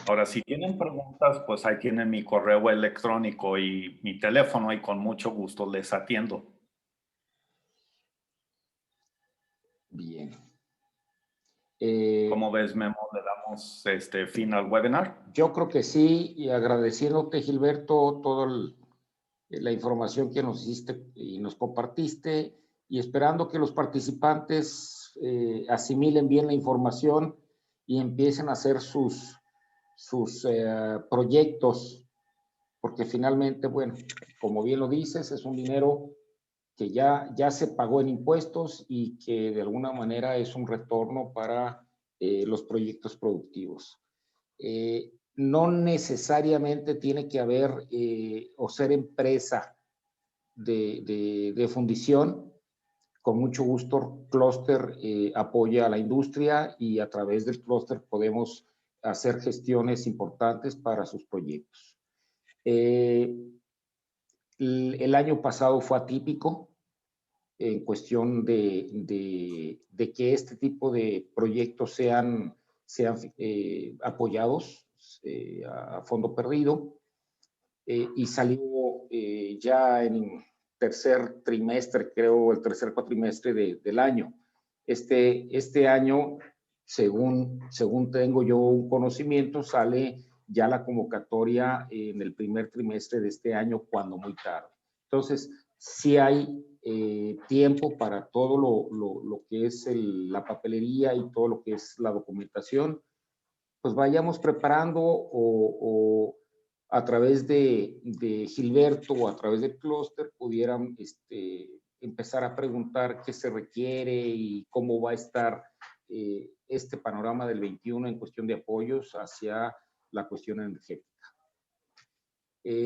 Speaker 3: Ahora, si tienen preguntas, pues ahí tienen mi correo electrónico y mi teléfono y con mucho gusto les atiendo.
Speaker 1: Bien.
Speaker 3: ¿Cómo ves, Memo? ¿Le damos fin al webinar?
Speaker 1: Yo creo que sí, y agradeciéndote, Gilberto, toda la información que nos hiciste y nos compartiste, y esperando que los participantes asimilen bien la información y empiecen a hacer sus proyectos, porque finalmente, bueno, como bien lo dices, es un dinero que ya se pagó en impuestos y que de alguna manera es un retorno para los proyectos productivos. No necesariamente tiene que haber o ser empresa de fundición. Con mucho gusto, Cluster apoya a la industria y a través del Cluster podemos hacer gestiones importantes para sus proyectos. El año pasado fue atípico en cuestión de que este tipo de proyectos sean apoyados a fondo perdido, y salió ya en tercer trimestre, creo, el tercer cuatrimestre del año. Este año, según tengo yo un conocimiento, sale ya la convocatoria en el primer trimestre de este año, cuando muy tarde. Entonces, sí hay tiempo para todo lo que es la papelería y todo lo que es la documentación. Pues vayamos preparando o a través de Gilberto o a través del Cluster pudieran empezar a preguntar qué se requiere y cómo va a estar este panorama del 21 en cuestión de apoyos hacia la cuestión energética.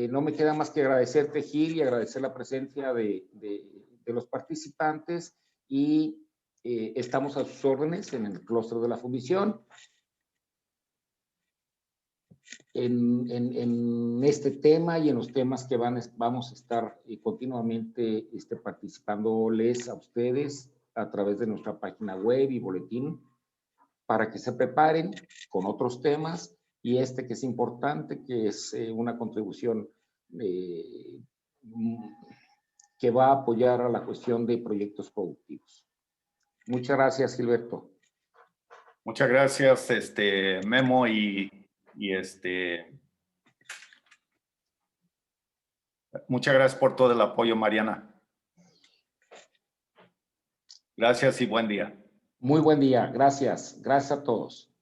Speaker 1: No me queda más que agradecerte, Gil, y agradecer la presencia de los participantes, y estamos a sus órdenes en el Cluster de la Fundición. En este tema y en los temas que vamos a estar continuamente participándoles a ustedes a través de nuestra página web y boletín, para que se preparen con otros temas, y que es importante, que es una contribución que va a apoyar a la cuestión de proyectos productivos. Muchas gracias, Gilberto.
Speaker 3: Muchas gracias, Memo, muchas gracias por todo el apoyo, Mariana. Gracias y buen día.
Speaker 1: Muy buen día. Gracias. Gracias a todos.